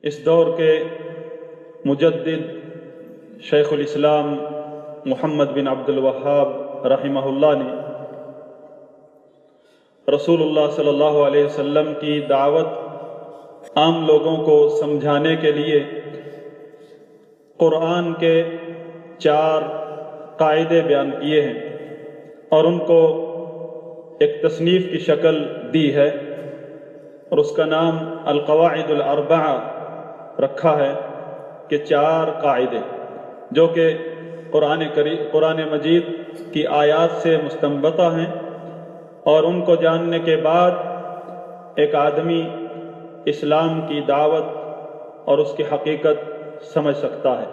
اس دور کے مجدد شیخ الاسلام محمد بن عبد الوہاب رحمہ اللہ نے رسول اللہ صلی اللہ علیہ وسلم کی دعوت عام لوگوں کو سمجھانے کے لیے قرآن کے 4 قاعدے بیان کیے ہیں اور ان کو ایک تصنیف کی شکل دی ہے اور اس کا نام القواعد الاربعہ رکھا ہے کہ 4 قاعدے جو کہ قرآن مجید کی آیات سے مستنبطہ ہیں اور ان کو جاننے کے بعد ایک آدمی اسلام کی دعوت اور اس کی حقیقت سمجھ سکتا ہے۔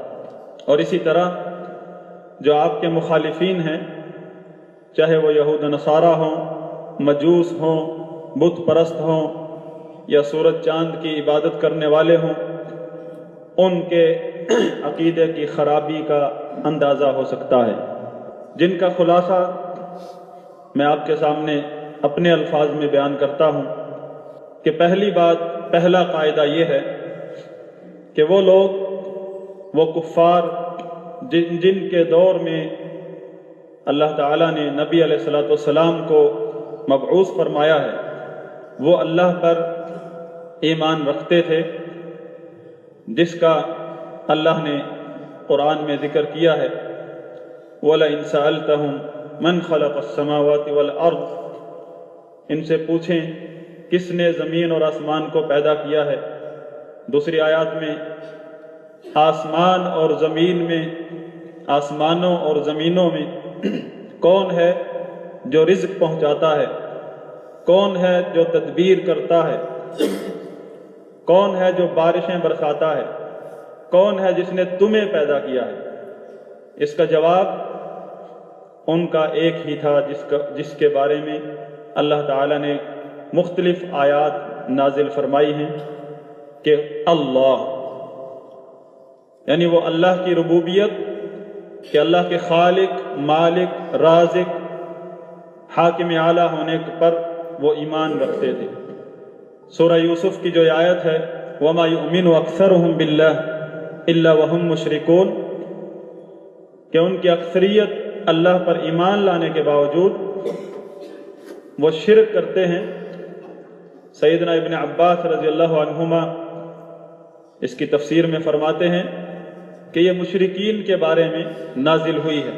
اور اسی طرح جو آپ کے مخالفین ہیں، چاہے وہ یہود و نصارہ ہوں، مجوس ہوں، بت پرست ہوں یا سورج چاند کی عبادت کرنے والے ہوں، ان کے عقیدے کی خرابی کا اندازہ ہو سکتا ہے، جن کا خلاصہ میں آپ کے سامنے اپنے الفاظ میں بیان کرتا ہوں کہ پہلا قاعدہ یہ ہے کہ وہ لوگ، وہ کفار جن کے دور میں اللہ تعالیٰ نے نبی علیہ الصلوۃ والسلام کو مبعوث فرمایا ہے، وہ اللہ پر ایمان رکھتے تھے، جس کا اللہ نے قرآن میں ذکر کیا ہے وَلَئِن سَأَلْتَهُمْ مَنْ خَلَقَ السَّمَاوَاتِ وَالْأَرْضِ، ان سے پوچھیں کس نے زمین اور آسمان کو پیدا کیا ہے۔ دوسری آیات میں آسمانوں اور زمینوں میں کون ہے جو رزق پہنچاتا ہے، کون ہے جو تدبیر کرتا ہے، کون ہے جو بارشیں برساتا ہے، کون ہے جس نے تمہیں پیدا کیا ہے؟ اس کا جواب ان کا ایک ہی تھا جس کے بارے میں اللہ تعالیٰ نے مختلف آیات نازل فرمائی ہیں کہ اللہ، یعنی وہ اللہ کی ربوبیت، کہ اللہ کے خالق، مالک، رازق، حاکم اعلیٰ ہونے پر وہ ایمان رکھتے تھے۔ سورہ یوسف کی جو آیت ہے وَمَا يُؤْمِنُ أَكْثَرُهُمْ بِاللَّهِ إِلَّا وَهُمْ مُشْرِكُونَ، کہ ان کی اکثریت اللہ پر ایمان لانے کے باوجود وہ شرک کرتے ہیں۔ سیدنا ابن عباس رضی اللہ عنہما اس کی تفسیر میں فرماتے ہیں کہ یہ مشرکین کے بارے میں نازل ہوئی ہے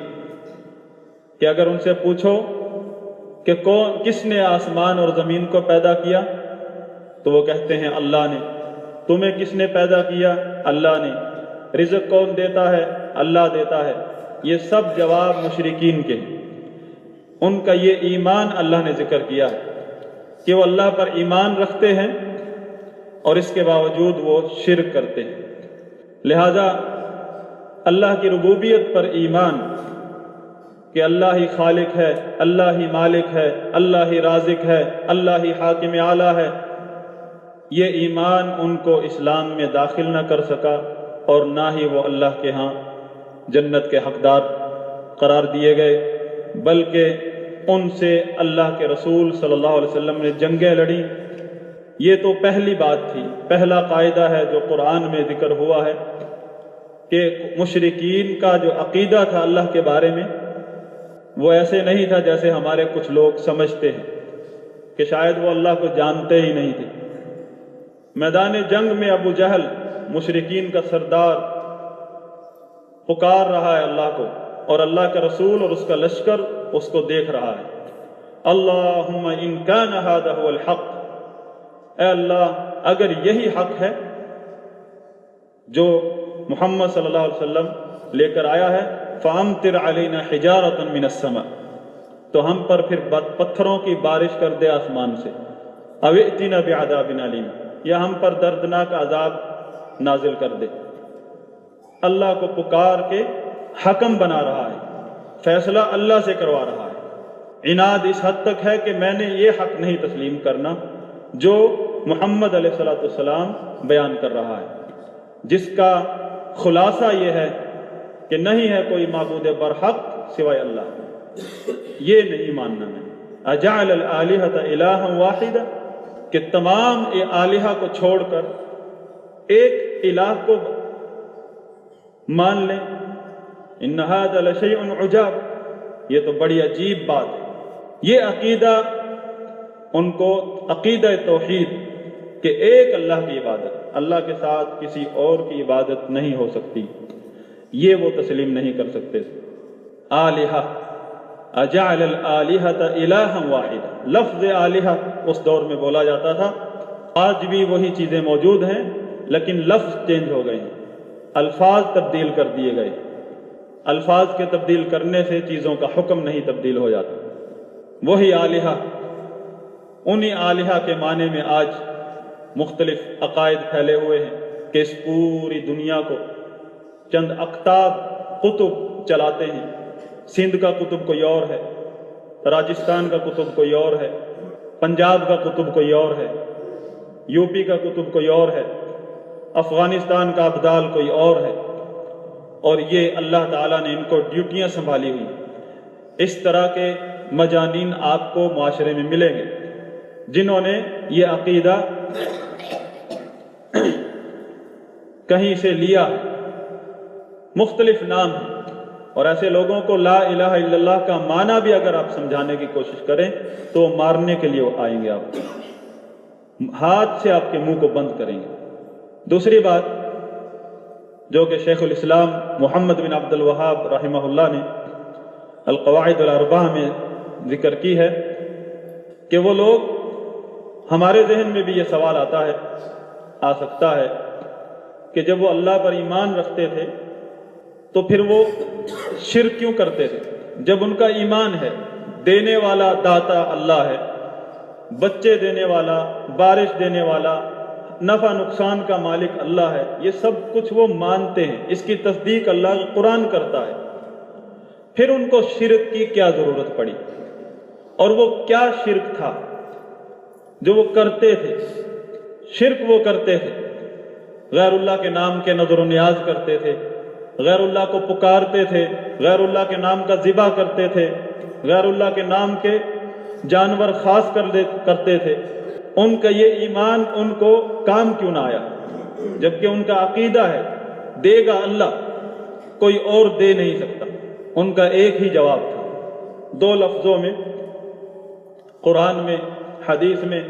کہ اگر ان سے پوچھو کہ کس نے آسمان اور زمین کو پیدا کیا، تو وہ کہتے ہیں اللہ نے۔ تمہیں کس نے پیدا کیا؟ اللہ نے۔ رزق کون دیتا ہے؟ اللہ دیتا ہے۔ یہ سب جواب مشرکین کے ہیں۔ ان کا یہ ایمان اللہ نے ذکر کیا ہے کہ وہ اللہ پر ایمان رکھتے ہیں اور اس کے باوجود وہ شرک کرتے ہیں۔ لہذا اللہ کی ربوبیت پر ایمان کہ اللہ ہی خالق ہے، اللہ ہی مالک ہے، اللہ ہی رازق ہے، اللہ ہی حاکم اعلیٰ ہے، یہ ایمان ان کو اسلام میں داخل نہ کر سکا اور نہ ہی وہ اللہ کے ہاں جنت کے حقدار قرار دیے گئے، بلکہ ان سے اللہ کے رسول صلی اللہ علیہ وسلم نے جنگیں لڑیں۔ یہ تو پہلی بات تھی، پہلا قاعدہ ہے جو قرآن میں ذکر ہوا ہے کہ مشرکین کا جو عقیدہ تھا اللہ کے بارے میں وہ ایسے نہیں تھا جیسے ہمارے کچھ لوگ سمجھتے ہیں کہ شاید وہ اللہ کو جانتے ہی نہیں تھے۔ میدان جنگ میں ابو جہل مشرکین کا سردار پکار رہا ہے اللہ کو، اور اللہ کا رسول اور اس کا لشکر اس کو دیکھ رہا ہے۔ اللہم ان کان ھذا ھو الحق، اے اللہ اگر یہی حق ہے جو محمد صلی اللہ علیہ وسلم لے کر آیا ہے، فامطر علینا حجارۃ من السماء، تو ہم پر پھر پتھروں کی بارش کر دے آسمان سے، او ائتنا بعذاب علیم، یا ہم پر دردناک عذاب نازل کر دے۔ اللہ کو پکار کے حکم بنا رہا ہے، فیصلہ اللہ سے کروا رہا ہے۔ عناد اس حد تک ہے کہ میں نے یہ حق نہیں تسلیم کرنا جو محمد علیہ الصلوۃ والسلام بیان کر رہا ہے، جس کا خلاصہ یہ ہے کہ نہیں ہے کوئی معبود برحق سوائے اللہ، یہ نہیں ماننا ہے۔ اجعل الآلہۃ الہا واحدا، کہ تمام الہا کو چھوڑ کر ایک الہ کو مان لیں، ان ھذا لشیء عجاب، یہ تو بڑی عجیب بات ہے۔ یہ عقیدہ ان کو، عقیدہ توحید کہ ایک اللہ کی عبادت، اللہ کے ساتھ کسی اور کی عبادت نہیں ہو سکتی، یہ وہ تسلیم نہیں کر سکتے تھے۔ آلہہ، اجعل الآلہۃ الہا واحدا، لفظ آلہہ اس دور میں بولا جاتا تھا، آج بھی وہی چیزیں موجود ہیں لیکن لفظ چینج ہو گئے ہیں، الفاظ تبدیل کر دیے گئے۔ الفاظ کے تبدیل کرنے سے چیزوں کا حکم نہیں تبدیل ہو جاتا۔ وہی آلہہ، انہی آلہہ کے معنی میں آج مختلف عقائد پھیلے ہوئے ہیں کہ اس پوری دنیا کو چند اقطاب قطب چلاتے ہیں۔ سندھ کا قطب کوئی اور ہے، راجستھان کا قطب کوئی اور ہے، پنجاب کا قطب کوئی اور ہے، یو پی کا قطب کوئی اور ہے، افغانستان کا ابدال کوئی اور ہے، اور یہ اللہ تعالیٰ نے ان کو ڈیوٹیاں سنبھالی ہوئی۔ اس طرح کے مجانین آپ کو معاشرے میں ملیں گے جنہوں نے یہ عقیدہ کہیں سے لیا ہے، مختلف نام ہیں، اور ایسے لوگوں کو لا الہ الا اللہ کا معنی بھی اگر آپ سمجھانے کی کوشش کریں تو مارنے کے لیے آئیں گے، آپ ہاتھ سے آپ کے منہ کو بند کریں گے۔ دوسری بات جو کہ شیخ الاسلام محمد بن عبد الوہاب رحمہ اللہ نے القواعد الاربعہ میں ذکر کی ہے کہ وہ لوگ، ہمارے ذہن میں بھی یہ سوال آ سکتا ہے کہ جب وہ اللہ پر ایمان رکھتے تھے تو پھر وہ شرک کیوں کرتے تھے؟ جب ان کا ایمان ہے، دینے والا داتا اللہ ہے، بچے دینے والا، بارش دینے والا، نفع نقصان کا مالک اللہ ہے، یہ سب کچھ وہ مانتے ہیں، اس کی تصدیق اللہ کا قرآن کرتا ہے، پھر ان کو شرک کی کیا ضرورت پڑی؟ اور وہ کیا شرک تھا جو وہ کرتے تھے؟ شرک وہ کرتے تھے، غیر اللہ کے نام کے نظر و نیاز کرتے تھے، غیر اللہ کو پکارتے تھے، غیر اللہ کے نام کا ذبح کرتے تھے، غیر اللہ کے نام کے جانور خاص کرتے تھے۔ ان کا یہ ایمان ان کو کام کیوں نہ آیا؟ جبکہ ان کا عقیدہ ہے دے گا اللہ، کوئی اور دے نہیں سکتا۔ ان کا ایک ہی جواب تھا، دو لفظوں میں، قرآن میں، حدیث میں،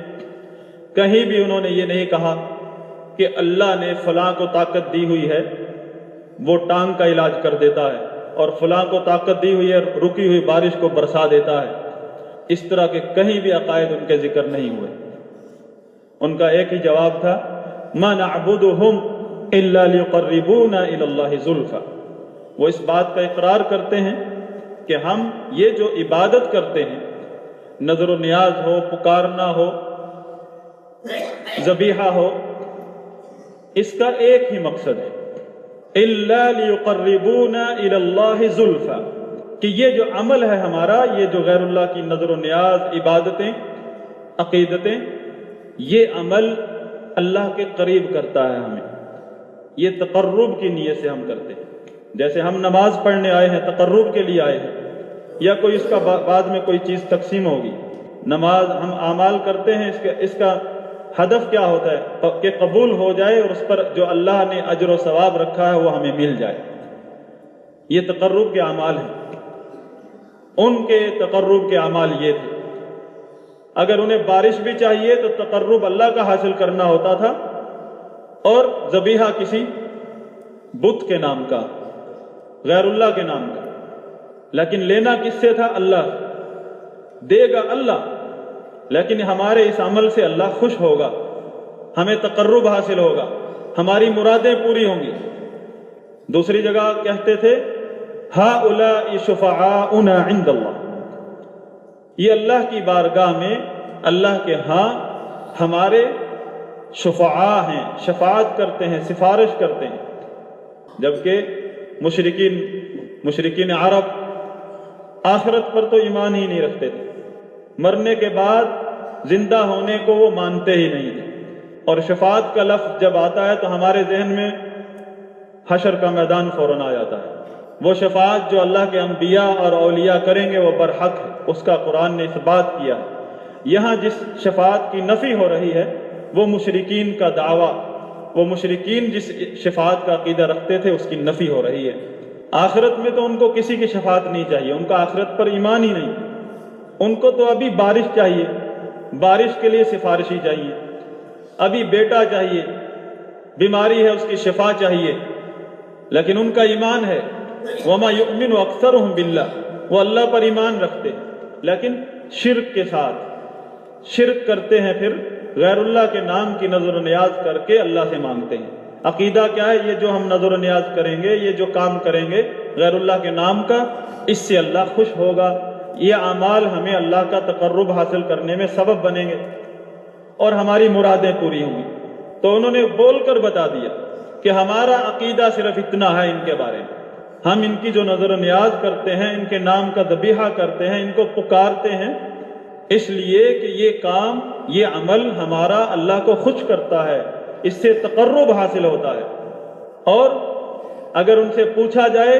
کہیں بھی انہوں نے یہ نہیں کہا کہ اللہ نے فلاں کو طاقت دی ہوئی ہے، وہ ٹانگ کا علاج کر دیتا ہے، اور فلاں کو طاقت دی ہوئی ہے، رکی ہوئی بارش کو برسا دیتا ہے۔ اس طرح کے کہیں بھی عقائد ان کے ذکر نہیں ہوئے۔ ان کا ایک ہی جواب تھا، ما نعبدهم الا ليقربونا الى الله زلفى۔ وہ اس بات کا اقرار کرتے ہیں کہ ہم یہ جو عبادت کرتے ہیں، نظر و نیاز ہو، پکارنا ہو، ذبیحہ ہو، اس کا ایک ہی مقصد ہے، الا ليقربونا الى الله زلفى، کہ یہ جو عمل ہے ہمارا، یہ جو غیر اللہ کی نظر و نیاز، عبادتیں، عقیدتیں، یہ عمل اللہ کے قریب کرتا ہے ہمیں، یہ تقرب کی نیت سے ہم کرتے ہیں۔ جیسے ہم نماز پڑھنے آئے ہیں، تقرب کے لیے آئے ہیں، یا کوئی اس کا بعد میں کوئی چیز تقسیم ہوگی۔ نماز ہم اعمال کرتے ہیں، اس کا ہدف کیا ہوتا ہے کہ قبول ہو جائے اور اس پر جو اللہ نے اجر و ثواب رکھا ہے وہ ہمیں مل جائے۔ یہ تقرب کے اعمال ہیں۔ ان کے تقرب کے اعمال یہ تھے۔ اگر انہیں بارش بھی چاہیے تو تقرب اللہ کا حاصل کرنا ہوتا تھا، اور ذبیحہ کسی بت کے نام کا، غیر اللہ کے نام کا، لیکن لینا کس سے تھا؟ اللہ دے گا اللہ، لیکن ہمارے اس عمل سے اللہ خوش ہوگا، ہمیں تقرب حاصل ہوگا، ہماری مرادیں پوری ہوں گی۔ دوسری جگہ کہتے تھے ہؤلاء شفعاؤنا عند اللہ، یہ اللہ کی بارگاہ میں، اللہ کے ہاں ہمارے شفعاء ہیں، شفاعت کرتے ہیں، سفارش کرتے ہیں۔ جبکہ مشرکین عرب آخرت پر تو ایمان ہی نہیں رکھتے تھے، مرنے کے بعد زندہ ہونے کو وہ مانتے ہی نہیں تھے، اور شفاعت کا لفظ جب آتا ہے تو ہمارے ذہن میں حشر کا میدان فوراً آ جاتا ہے۔ وہ شفاعت جو اللہ کے انبیاء اور اولیاء کریں گے وہ برحق ہے، اس کا قرآن نے اثبات کیا ہے۔ یہاں جس شفاعت کی نفی ہو رہی ہے وہ مشرکین کا دعویٰ وہ مشرکین جس شفاعت کا عقیدہ رکھتے تھے اس کی نفی ہو رہی ہے۔ آخرت میں تو ان کو کسی کی شفاعت نہیں چاہیے، ان کا آخرت پر ایمان ہی نہیں۔ ان کو تو ابھی بارش چاہیے، بارش کے لیے سفارشی چاہیے، ابھی بیٹا چاہیے، بیماری ہے اس کی شفا چاہیے، لیکن ان کا ایمان ہے وَمَا يُؤْمِنُ أَكْثَرُهُمْ بِاللَّهِ، وہ اللہ پر ایمان رکھتے ہیں لیکن شرک کے ساتھ شرک کرتے ہیں، پھر غیر اللہ کے نام کی نظر و نیاز کر کے اللہ سے مانگتے ہیں۔ عقیدہ کیا ہے؟ یہ جو ہم نظر و نیاز کریں گے، یہ جو کام کریں گے غیر اللہ کے نام کا، اس سے اللہ خوش ہوگا، یہ اعمال ہمیں اللہ کا تقرب حاصل کرنے میں سبب بنیں گے اور ہماری مرادیں پوری ہوں گی۔ تو انہوں نے بول کر بتا دیا کہ ہمارا عقیدہ صرف اتنا ہے ان کے بارے میں، ہم ان کی جو نظر و نیاز کرتے ہیں، ان کے نام کا ذبیحہ کرتے ہیں، ان کو پکارتے ہیں اس لیے کہ یہ کام، یہ عمل ہمارا اللہ کو خوش کرتا ہے، اس سے تقرب حاصل ہوتا ہے۔ اور اگر ان سے پوچھا جائے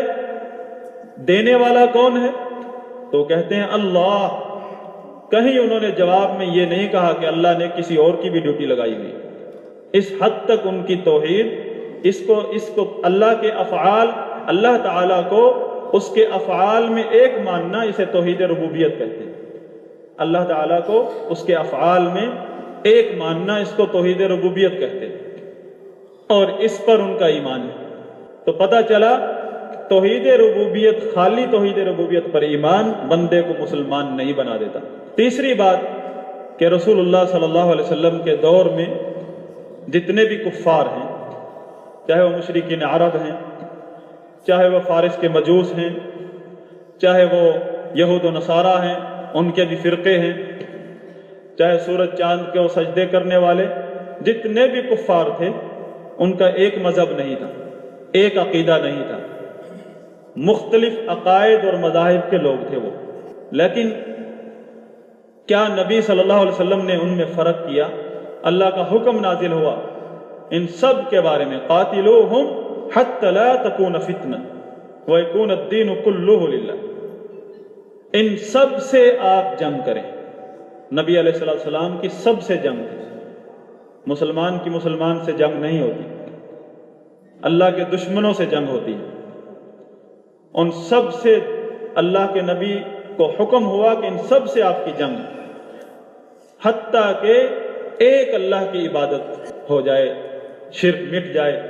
دینے والا کون ہے تو کہتے ہیں اللہ۔ کہیں انہوں نے جواب میں یہ نہیں کہا کہ اللہ نے کسی اور کی بھی ڈیوٹی لگائی ہوئی۔ اس حد تک ان کی توحید، اس کو اللہ کے افعال، اللہ تعالیٰ کو اس کے افعال میں ایک ماننا، اسے توحید ربوبیت کہتے ہیں۔ اللہ تعالیٰ کو اس کے افعال میں ایک ماننا، اس کو توحید ربوبیت کہتے ہیں، اور اس پر ان کا ایمان ہے۔ تو پتہ چلا توحید ربوبیت، خالی توحید ربوبیت پر ایمان بندے کو مسلمان نہیں بنا دیتا۔ تیسری بات کہ رسول اللہ صلی اللہ علیہ وسلم کے دور میں جتنے بھی کفار ہیں، چاہے وہ مشرکین عرب ہیں، چاہے وہ فارس کے مجوس ہیں، چاہے وہ یہود و نصارہ ہیں، ان کے بھی فرقے ہیں، چاہے سورج چاند کے وہ سجدے کرنے والے، جتنے بھی کفار تھے ان کا ایک مذہب نہیں تھا، ایک عقیدہ نہیں تھا، مختلف عقائد اور مذاہب کے لوگ تھے وہ۔ لیکن کیا نبی صلی اللہ علیہ وسلم نے ان میں فرق کیا؟ اللہ کا حکم نازل ہوا ان سب کے بارے میں، قاتلوہم حتی لا تکون فتنہ ویکون الدین کلہ للہ۔ ان سب سے آپ جنگ کریں۔ نبی علیہ السلام کی سب سے جنگ تھی، مسلمان کی مسلمان سے جنگ نہیں ہوتی، اللہ کے دشمنوں سے جنگ ہوتی ہے۔ ان سب سے اللہ کے نبی کو حکم ہوا کہ ان سب سے آپ کی جنگ، حتیٰ کہ ایک اللہ کی عبادت ہو جائے، شرک مٹ جائے۔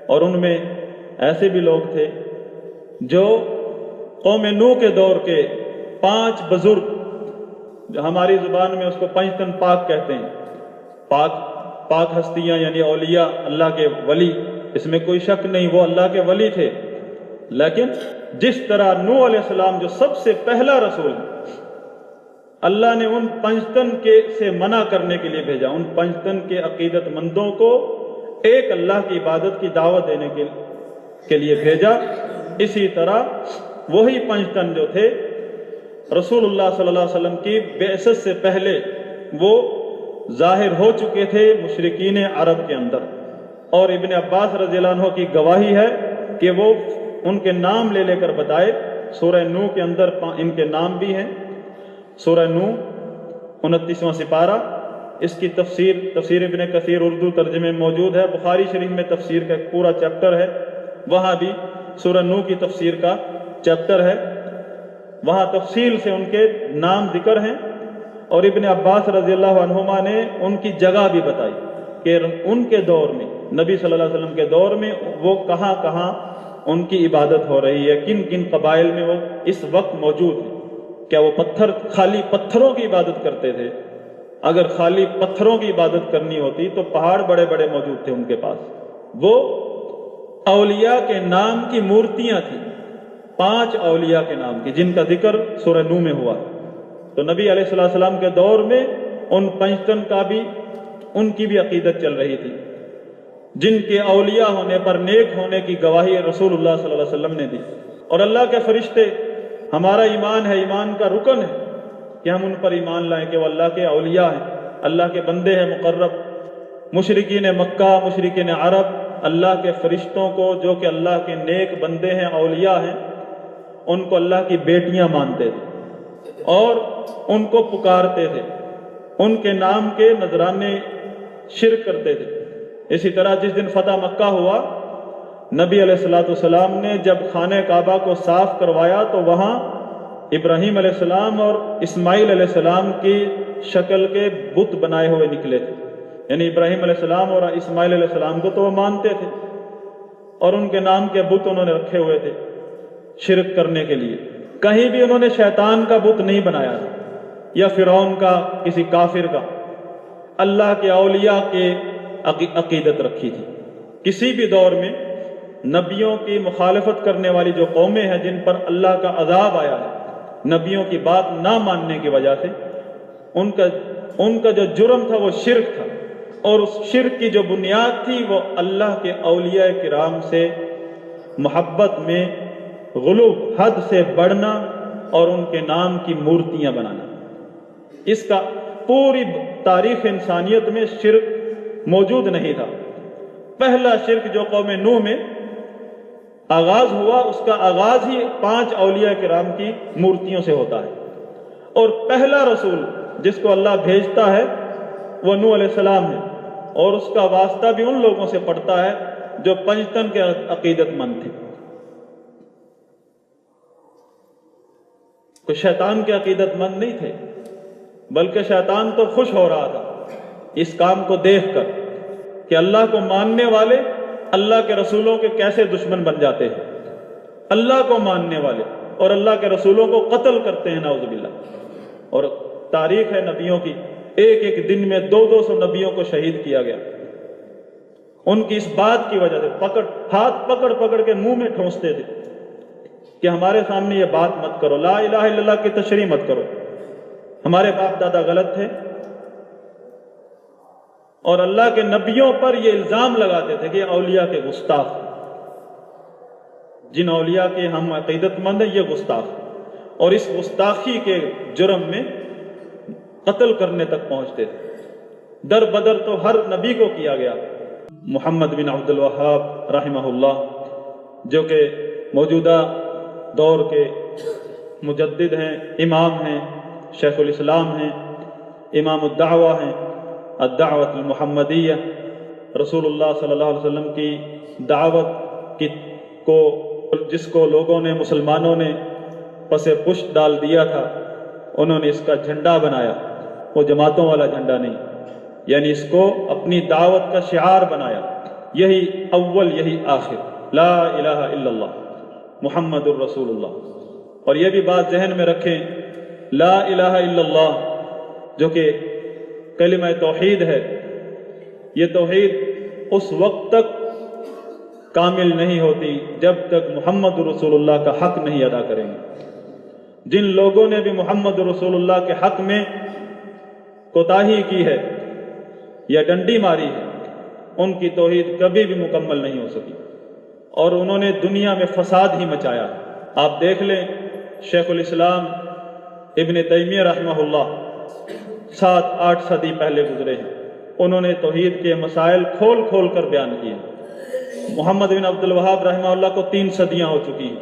اور ان میں ایسے بھی لوگ تھے جو قوم نوح کے دور کے 5 بزرگ، جو ہماری زبان میں اس کو پنجتن پاک کہتے ہیں، پاک ہستیاں یعنی اولیاء، اللہ کے ولی، اس میں کوئی شک نہیں وہ اللہ کے ولی تھے۔ لیکن جس طرح نوح علیہ السلام جو سب سے پہلا رسول، اللہ نے ان پنجتن سے منع کرنے کے لیے بھیجا، ان پنجتن کے عقیدت مندوں کو ایک اللہ کی عبادت کی دعوت دینے کے لیے بھیجا۔ اسی طرح وہی پنجتن جو تھے رسول اللہ صلی اللہ علیہ وسلم کی بعثت سے پہلے وہ ظاہر ہو چکے تھے مشرکین عرب کے اندر، اور ابن عباس رضی اللہ عنہ کی گواہی ہے کہ وہ ان کے نام لے لے کر بتائے۔ سورہ نوح کے اندر ان کے نام بھی ہیں، سورہ نوح 29واں سپارہ، اس کی تفسیر ابن کثیر اردو ترجمے میں موجود ہے، بخاری شریف میں تفسیر کا ایک پورا چیپٹر ہے، وہاں بھی سورہ نوح کی تفسیر کا چیپٹر ہے، وہاں تفصیل سے ان کے نام ذکر ہیں۔ اور ابن عباس رضی اللہ عنہما نے ان کی جگہ بھی بتائی کہ ان کے دور میں، نبی صلی اللہ علیہ وسلم کے دور میں وہ کہاں کہاں ان کی عبادت ہو رہی ہے، کن کن قبائل میں وہ اس وقت موجود ہیں۔ کیا وہ خالی پتھروں کی عبادت کرتے تھے؟ اگر خالی پتھروں کی عبادت کرنی ہوتی تو پہاڑ بڑے بڑے موجود تھے ان کے پاس۔ وہ اولیاء کے نام کی مورتیاں تھیں، 5 اولیاء کے نام کی، جن کا ذکر سورہ نوح میں ہوا۔ تو نبی علیہ السلام کے دور میں ان پنجتن کا بھی، ان کی بھی عقیدت چل رہی تھی، جن کے اولیاء ہونے پر نیک ہونے کی گواہی رسول اللہ صلی اللہ علیہ وسلم نے دی۔ اور اللہ کے فرشتے، ہمارا ایمان ہے، ایمان کا رکن ہے کہ ہم ان پر ایمان لائیں کہ وہ اللہ کے اولیاء ہیں، اللہ کے بندے ہیں مقرب۔ مشرکین مکہ، مشرکین عرب اللہ کے فرشتوں کو، جو کہ اللہ کے نیک بندے ہیں، اولیاء ہیں، ان کو اللہ کی بیٹیاں مانتے تھے اور ان کو پکارتے تھے، ان کے نام کے نذرانے شرک کرتے تھے۔ اسی طرح جس دن فتح مکہ ہوا، نبی علیہ الصلوۃ والسلام نے جب خانہ کعبہ کو صاف کروایا تو وہاں ابراہیم علیہ السلام اور اسماعیل علیہ السلام کی شکل کے بت بنائے ہوئے نکلے تھے. یعنی ابراہیم علیہ السلام اور اسماعیل علیہ السلام کو تو وہ مانتے تھے، اور ان کے نام کے بت انہوں نے رکھے ہوئے تھے شرک کرنے کے لیے. کہیں بھی انہوں نے شیطان کا بت نہیں بنایا تھا، یا فرعون کا، کسی کافر کا. اللہ کے اولیاء کے عقیدت رکھی تھی. کسی بھی دور میں نبیوں کی مخالفت کرنے والی جو قومیں ہیں جن پر اللہ کا عذاب آیا ہے نبیوں کی بات نہ ماننے کی وجہ سے، ان کا جو جرم تھا وہ شرک تھا، اور اس شرک کی جو بنیاد تھی وہ اللہ کے اولیاء کرام سے محبت میں غلو، حد سے بڑھنا اور ان کے نام کی مورتیاں بنانا. اس کا پوری تاریخ انسانیت میں شرک موجود نہیں تھا. پہلا شرک جو قوم نوح میں آغاز ہوا، اس کا آغاز ہی 5 اولیاء کرام کی مورتیوں سے ہوتا ہے. اور پہلا رسول جس کو اللہ بھیجتا ہے وہ نوح علیہ السلام ہے، اور اس کا واسطہ بھی ان لوگوں سے پڑتا ہے جو پنجتن کے عقیدت مند تھے. کوئی شیطان کے عقیدت مند نہیں تھے، بلکہ شیطان تو خوش ہو رہا تھا اس کام کو دیکھ کر کہ اللہ کو ماننے والے اللہ کے رسولوں کے کیسے دشمن بن جاتے ہیں. اللہ کو ماننے والے اور اللہ کے رسولوں کو قتل کرتے ہیں، نعوذ باللہ. اور تاریخ ہے نبیوں کی، ایک دن میں 200 نبیوں کو شہید کیا گیا. ان کی اس بات کی وجہ سے ہاتھ پکڑ کے منہ میں ٹھونستے تھے کہ ہمارے سامنے یہ بات مت کرو، لا الہ الا اللہ کی تشریح مت کرو، ہمارے باپ دادا غلط تھے. اور اللہ کے نبیوں پر یہ الزام لگاتے تھے کہ اولیاء کے گستاخ، جن اولیاء کے ہم عقیدت مند ہیں یہ گستاخ. اور اس گستاخی کے جرم میں قتل کرنے تک پہنچتے تھے. در بدر تو ہر نبی کو کیا گیا. محمد بن عبد الوہاب رحمہ اللہ، جو کہ موجودہ دور کے مجدد ہیں، امام ہیں، شیخ الاسلام ہیں، امام الدعوہ ہیں، الدعوت المحمدیہ، رسول اللہ صلی اللہ علیہ وسلم کی دعوت کو جس کو لوگوں نے، مسلمانوں نے پس پشت ڈال دیا تھا، انہوں نے اس کا جھنڈا بنایا. وہ جماعتوں والا جھنڈا نہیں، یعنی اس کو اپنی دعوت کا شعار بنایا. یہی اول، یہی آخر، لا الہ الا اللہ محمد الرسول اللہ. اور یہ بھی بات ذہن میں رکھیں، لا الہ الا اللہ جو کہ کلمہ توحید ہے، یہ توحید اس وقت تک کامل نہیں ہوتی جب تک محمد رسول اللہ کا حق نہیں ادا کریں گے. جن لوگوں نے بھی محمد رسول اللہ کے حق میں کوتاہی کی ہے یا ڈنڈی ماری ہے، ان کی توحید کبھی بھی مکمل نہیں ہو سکی، اور انہوں نے دنیا میں فساد ہی مچایا. آپ دیکھ لیں، شیخ الاسلام ابن تیمیہ رحمہ اللہ 7-8 صدی پہلے گزرے ہیں، انہوں نے توحید کے مسائل کھول کھول کر بیان کیے. محمد بن عبد الوہاب رحمہ اللہ کو 3 صدیاں ہو چکی ہیں.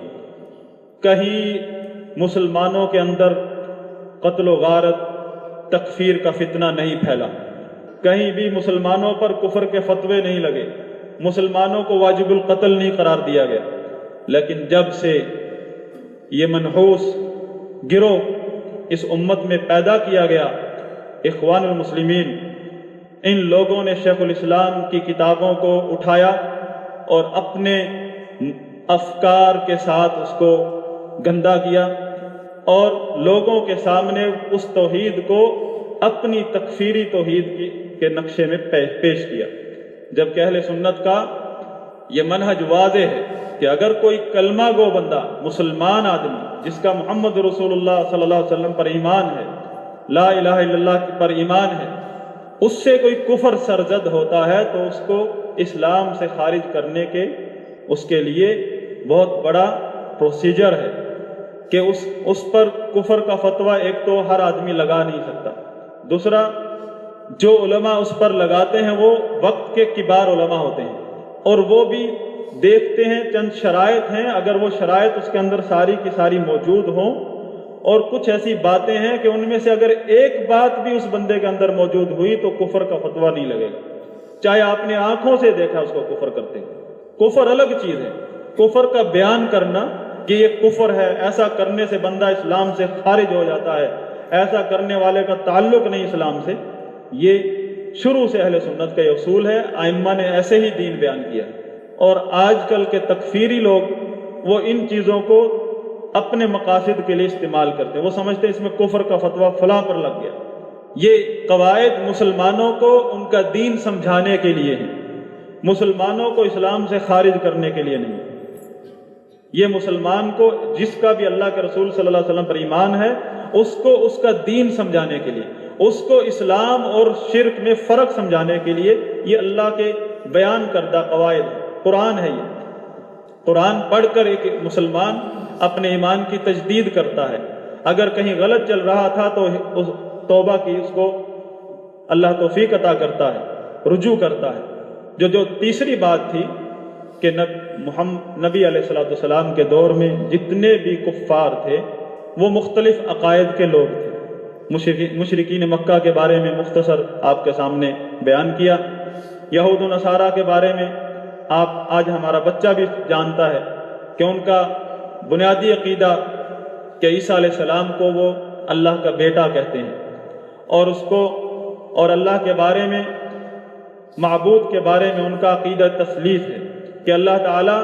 کہیں مسلمانوں کے اندر قتل و غارت، تکفیر کا فتنہ نہیں پھیلا، کہیں بھی مسلمانوں پر کفر کے فتوے نہیں لگے، مسلمانوں کو واجب القتل نہیں قرار دیا گیا. لیکن جب سے یہ منحوس گروہ اس امت میں پیدا کیا گیا، اخوان المسلمین، ان لوگوں نے شیخ الاسلام کی کتابوں کو اٹھایا اور اپنے افکار کے ساتھ اس کو گندا کیا، اور لوگوں کے سامنے اس توحید کو اپنی تکفیری توحید کے نقشے میں پیش کیا. جبکہ اہل سنت کا یہ منہج واضح ہے کہ اگر کوئی کلمہ گو بندہ، مسلمان آدمی جس کا محمد رسول اللہ صلی اللہ علیہ وسلم پر ایمان ہے، لا الہ الا اللہ پر ایمان ہے، اس سے کوئی کفر سرزد ہوتا ہے تو اس کو اسلام سے خارج کرنے کے اس کے لیے بہت بڑا پروسیجر ہے کہ اس پر کفر کا فتویٰ ایک تو ہر آدمی لگا نہیں سکتا. دوسرا، جو علماء اس پر لگاتے ہیں وہ وقت کے کبار علماء ہوتے ہیں، اور وہ بھی دیکھتے ہیں چند شرائط ہیں، اگر وہ شرائط اس کے اندر ساری کی ساری موجود ہوں، اور کچھ ایسی باتیں ہیں کہ ان میں سے اگر ایک بات بھی اس بندے کے اندر موجود ہوئی تو کفر کا فتویٰ نہیں لگے گا. چاہے آپ نے آنکھوں سے دیکھا اس کو کفر کرتے ہیں۔ کفر الگ چیز ہے، کفر کا بیان کرنا کہ یہ کفر ہے، ایسا کرنے سے بندہ اسلام سے خارج ہو جاتا ہے، ایسا کرنے والے کا تعلق نہیں اسلام سے، یہ شروع سے اہل سنت کا یہ اصول ہے، ائمہ نے ایسے ہی دین بیان کیا۔ اور آج کل کے تکفیری لوگ وہ ان چیزوں کو اپنے مقاصد کے لیے استعمال کرتے ہیں، وہ سمجھتے ہیں اس میں کفر کا فتویٰ فلاں پر لگ گیا۔ یہ قواعد مسلمانوں کو ان کا دین سمجھانے کے لیے ہیں، مسلمانوں کو اسلام سے خارج کرنے کے لیے نہیں۔ یہ مسلمان کو، جس کا بھی اللہ کے رسول صلی اللہ علیہ وسلم پر ایمان ہے، اس کو اس کا دین سمجھانے کے لیے، اس کو اسلام اور شرک میں فرق سمجھانے کے لیے یہ اللہ کے بیان کردہ قواعد ہے، قرآن ہے۔ یہ قرآن پڑھ کر ایک مسلمان اپنے ایمان کی تجدید کرتا ہے، اگر کہیں غلط چل رہا تھا تو اس توبہ کی اس کو اللہ توفیق عطا کرتا ہے، رجوع کرتا ہے۔ جو تیسری بات تھی کہ نبی علیہ السلام کے دور میں جتنے بھی کفار تھے وہ مختلف عقائد کے لوگ تھے۔ مشرکین مکہ کے بارے میں مختصر آپ کے سامنے بیان کیا، یہود و نصارہ کے بارے میں آج ہمارا بچہ بھی جانتا ہے کہ ان کا بنیادی عقیدہ کہ عیسیٰ علیہ السلام کو وہ اللہ کا بیٹا کہتے ہیں، اور اس کو اور اللہ کے بارے میں، معبود کے بارے میں ان کا عقیدہ تثلیث ہے کہ اللہ تعالیٰ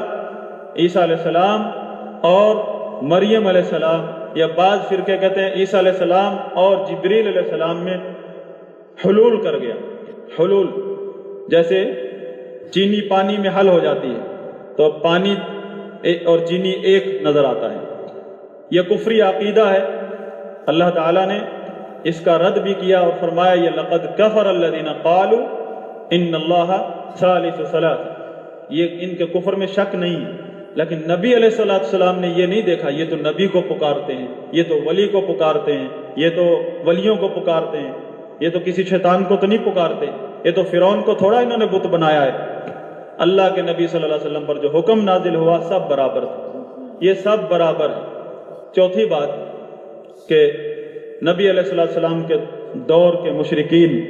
عیسیٰ علیہ السلام اور مریم علیہ السلام، یا بعض فرقے کہتے ہیں عیسیٰ علیہ السلام اور جبریل علیہ السلام میں حلول کر گیا۔ حلول جیسے چینی پانی میں حل ہو جاتی ہے تو پانی اور چینی ایک نظر آتا ہے، یہ کفری عقیدہ ہے۔ اللہ تعالیٰ نے اس کا رد بھی کیا اور فرمایا یہ لقد کفر الذین قالوا ان اللہ ثالث ثلاث، یہ ان کے کفر میں شک نہیں ہے، لیکن نبی علیہ السلام نے یہ نہیں دیکھا یہ تو نبی کو پکارتے ہیں، یہ تو ولی کو پکارتے ہیں، یہ تو ولیوں کو پکارتے ہیں، یہ تو کسی شیطان کو تو نہیں پکارتے، یہ تو فرعون کو تھوڑا انہوں نے بت بنایا ہے۔ اللہ کے نبی صلی اللہ علیہ وسلم پر جو حکم نازل ہوا سب برابر تھا، یہ سب برابر ہے۔ چوتھی بات کہ نبی علیہ السلام کے دور کے مشرکین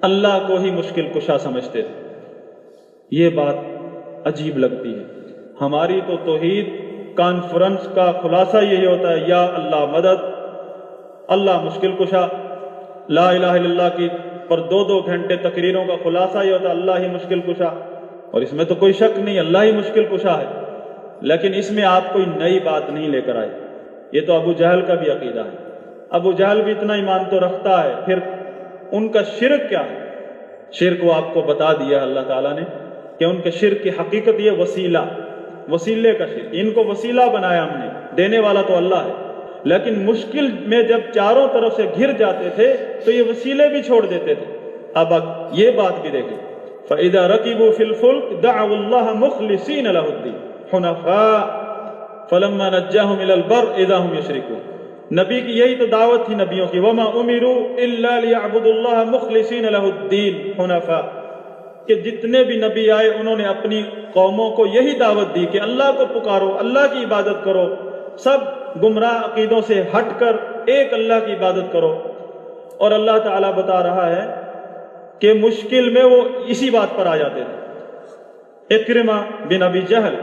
اللہ کو ہی مشکل کشا سمجھتے تھے، یہ بات عجیب لگتی ہے۔ ہماری تو توحید کانفرنس کا خلاصہ یہی ہوتا ہے، یا اللہ مدد، اللہ مشکل کشا۔ لا الہ الا اللہ کی پر 2 گھنٹے تقریروں کا خلاصہ یہ ہوتا ہے اللہ ہی مشکل کشا، اور اس میں تو کوئی شک نہیں اللہ ہی مشکل کشا ہے، لیکن اس میں آپ کوئی نئی بات نہیں لے کر آئے۔ یہ تو ابو جہل کا بھی عقیدہ ہے، ابو جہل بھی اتنا ایمان تو رکھتا ہے، پھر ان کا شرک کیا ہے؟ شرک وہ آپ کو بتا دیا اللہ تعالیٰ نے کہ ان کے شرک کی حقیقت یہ وسیلے کا شرک، ان کو وسیلہ بنایا ہم نے، دینے والا تو اللہ ہے، لیکن مشکل میں جب چاروں طرف سے گھر جاتے تھے تو یہ وسیلے بھی چھوڑ دیتے تھے۔ اب یہ بات بھی دیکھیں، فَإِذَا رَكِبُوا فِي الْفُلْكِ دَعَوُا اللَّهَ مُخْلِصِينَ لَهُ الدِّينَ حُنَفَاءَ فَلَمَّا نَجَّاهُمْ إِلَى الْبَرِّ إِذَا هُمْ يُشْرِكُونَ۔ نبی کی یہی تو دعوت تھی نبیوں کی، وَمَا أُمِرُوا إِلَّا لِيَعْبُدُوا اللَّهَ مُخْلِصِينَ لَهُ الدِّينَ حُنَفَاءَ، کہ جتنے بھی نبی آئے انہوں نے اپنی قوموں کو یہی دعوت دی کہ اللہ کو پکارو، اللہ کی عبادت کرو، سب گمراہ عقیدوں سے ہٹ کر ایک اللہ کی عبادت کرو۔ اور اللہ تعالیٰ بتا رہا ہے کہ مشکل میں وہ اسی بات پر آ جاتے تھے۔ اکرمہ بن ابی جہل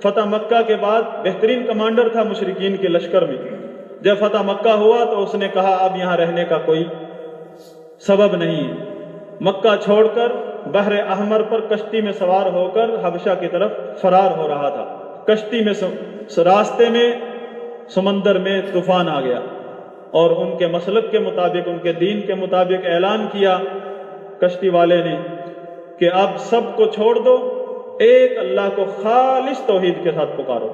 فتح مکہ کے بعد بہترین کمانڈر تھا مشرکین کے لشکر میں، جب فتح مکہ ہوا تو اس نے کہا اب یہاں رہنے کا کوئی سبب نہیں ہے، مکہ چھوڑ کر بحر احمر پر کشتی میں سوار ہو کر حبشہ کی طرف فرار ہو رہا تھا۔ کشتی میں راستے میں سمندر میں طوفان آ گیا، اور ان کے مسلک کے مطابق، ان کے دین کے مطابق اعلان کیا کشتی والے نے کہ اب سب کو چھوڑ دو، ایک اللہ کو خالص توحید کے ساتھ پکارو۔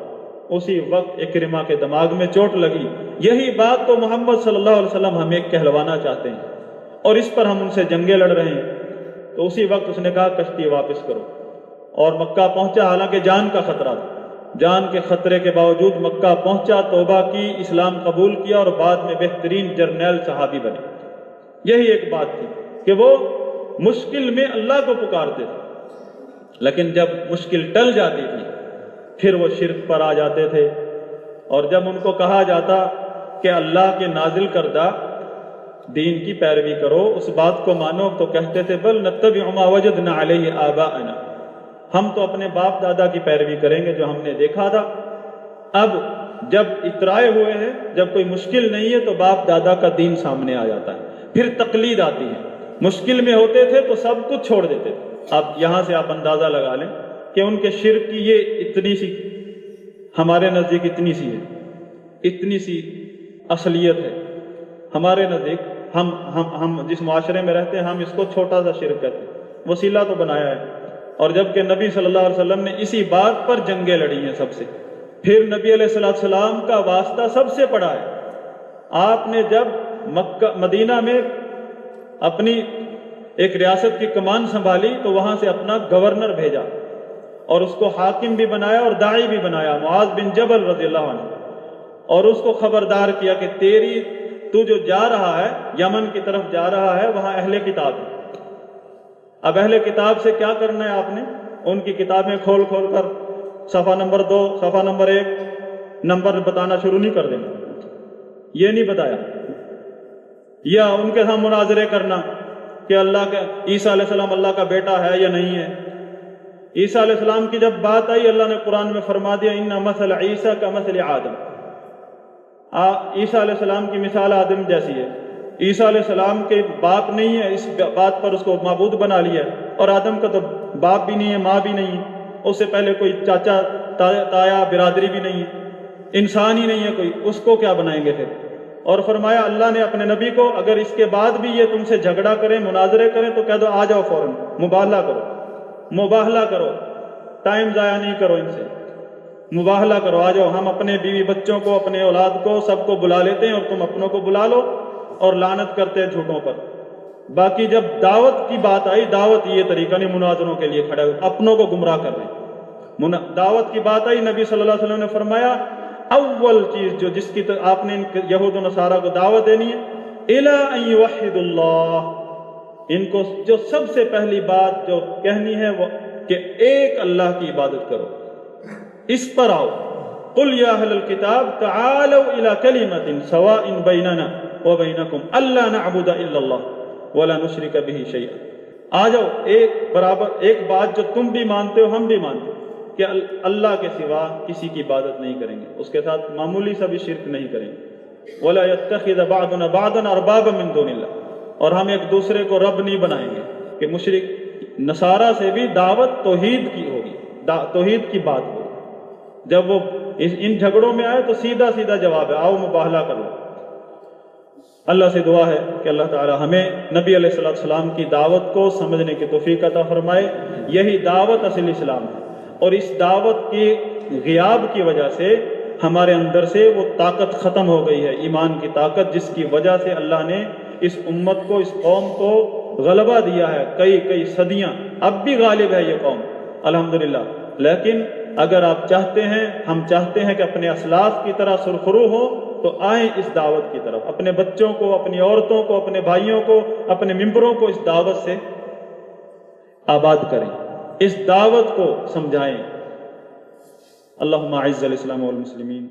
اسی وقت اکرمہ کے دماغ میں چوٹ لگی، یہی بات تو محمد صلی اللہ علیہ وسلم ہمیں کہلوانا چاہتے ہیں اور اس پر ہم ان سے جنگیں لڑ رہے ہیں۔ تو اسی وقت اس نے کہا کشتی واپس کرو، اور مکہ پہنچا، حالانکہ جان کا خطرہ تھا، جان کے خطرے کے باوجود مکہ پہنچا، توبہ کی، اسلام قبول کیا، اور بعد میں بہترین جرنیل صحابی بنے۔ یہی ایک بات تھی کہ وہ مشکل میں اللہ کو پکارتے تھے، لیکن جب مشکل ٹل جاتی تھی پھر وہ شرک پر آ جاتے تھے۔ اور جب ان کو کہا جاتا کہ اللہ کے نازل کردہ دین کی پیروی کرو، اس بات کو مانو۔ تو کہتے تھے بل نتبع ما وجدنا علیہ آباءنا، ہم تو اپنے باپ دادا کی پیروی کریں گے جو ہم نے دیکھا تھا۔ اب جب اترائے ہوئے ہیں، جب کوئی مشکل نہیں ہے تو باپ دادا کا دین سامنے آ جاتا ہے، پھر تقلید آتی ہے۔ مشکل میں ہوتے تھے تو سب کچھ چھوڑ دیتے تھے۔ اب یہاں سے آپ اندازہ لگا لیں کہ ان کے شرک کی یہ اتنی سی، ہمارے نزدیک اتنی سی ہے، اتنی سی اصلیت ہے ہمارے نزدیک۔ ہم جس معاشرے میں رہتے ہیں ہم اس کو چھوٹا سا شرک کہتے ہیں، وسیلہ تو بنایا ہے، اور جبکہ نبی صلی اللہ علیہ وسلم نے اسی بات پر جنگیں لڑی ہیں سب سے۔ پھر نبی علیہ السلام کا واسطہ سب سے پڑا ہے۔ آپ نے جب مدینہ میں اپنی ایک ریاست کی کمان سنبھالی تو وہاں سے اپنا گورنر بھیجا اور اس کو حاکم بھی بنایا اور داعی بھی بنایا، معاذ بن جبل رضی اللہ عنہ، اور اس کو خبردار کیا کہ تو جو جا رہا ہے یمن کی طرف جا رہا ہے، وہاں اہل کتاب ہے۔ اب اہل کتاب سے کیا کرنا ہے آپ نے؟ ان کی کتابیں کھول کھول کر صفحہ نمبر 2، صفحہ نمبر 1 نمبر بتانا شروع نہیں کر دینا، یہ نہیں بتایا۔ یا ان کے ساتھ مناظرے کرنا کہ اللہ کا عیسیٰ علیہ السلام اللہ کا بیٹا ہے یا نہیں ہے۔ عیسیٰ علیہ السلام کی جب بات آئی، اللہ نے قرآن میں فرما دیا ان مثل عیسیٰ کا مثل آدم، عیسیٰ علیہ السلام کی مثال آدم جیسی ہے۔ عیسیٰ علیہ السلام کے باپ نہیں ہے، اس بات پر اس کو معبود بنا لیا، اور آدم کا تو باپ بھی نہیں ہے، ماں بھی نہیں ہے، اس سے پہلے کوئی چاچا تایا برادری بھی نہیں ہے، انسان ہی نہیں ہے کوئی، اس کو کیا بنائیں گے پھر؟ اور فرمایا اللہ نے اپنے نبی کو اگر اس کے بعد بھی یہ تم سے جھگڑا کریں، مناظرے کریں تو کہہ دو آ جاؤ فوراً، مباہلہ کرو، ٹائم ضائع نہیں کرو، ان سے مباہلہ کرو، آ جاؤ، ہم اپنے بیوی بچوں کو، اپنے اولاد کو، سب کو بلا لیتے ہیں اور تم اپنوں کو بلا لو، اور لعنت کرتے ہیں جھوٹوں پر۔ باقی جب دعوت کی بات آئی، دعوت یہ طریقہ نہیں مناظروں کے لیے کھڑے ہوئے، اپنوں کو گمراہ کر رہے ہیں۔ دعوت کی بات آئی، نبی صلی اللہ علیہ وسلم نے فرمایا اول چیز جو جس کی آپ نے یہود و نصارہ کو دعوت دینی ہے، الی ان یوحد اللہ، ان کو جو سب سے پہلی بات جو کہنی ہے وہ کہ ایک اللہ کی عبادت کرو، اس پر آؤ۔ قل یا اہل الکتاب تعالوا الی کلمۃ سواء بیننا وبینکم الا نعبد الا اللہ ولا نشرک به شیئا، آ جاؤ ایک برابر، ایک بات جو تم بھی مانتے ہو ہم بھی مانتے کہ اللہ کے سوا کسی کی عبادت نہیں کریں گے، اس کے ساتھ معمولی سا بھی شرک نہیں کریں گے، ولا يتخذ بعضنا بعضا اربابا من دون اللہ، اور ہم ایک دوسرے کو رب نہیں بنائیں گے۔ کہ مشرک نصارہ سے بھی دعوت توحید کی ہوگی، توحید کی بات ہوگی۔ جب وہ ان جھگڑوں میں آئے تو سیدھا سیدھا جواب ہے، آؤ مباہلہ کرو۔ اللہ سے دعا ہے کہ اللہ تعالی ہمیں نبی علیہ السلام کی دعوت کو سمجھنے کی توفیق عطا فرمائے۔ یہی دعوت اصل اسلام ہے، اور اس دعوت کی غیاب کی وجہ سے ہمارے اندر سے وہ طاقت ختم ہو گئی ہے، ایمان کی طاقت، جس کی وجہ سے اللہ نے اس امت کو، اس قوم کو غلبہ دیا ہے کئی صدیاں، اب بھی غالب ہے یہ قوم الحمدللہ۔ لیکن اگر آپ چاہتے ہیں، ہم چاہتے ہیں کہ اپنے اسلاف کی طرح سرخرو ہو، تو آئیں اس دعوت کی طرف، اپنے بچوں کو، اپنی عورتوں کو، اپنے بھائیوں کو، اپنے ممبروں کو اس دعوت سے آباد کریں، اس دعوت کو سمجھائیں۔ اللہم اعز الاسلام والمسلمین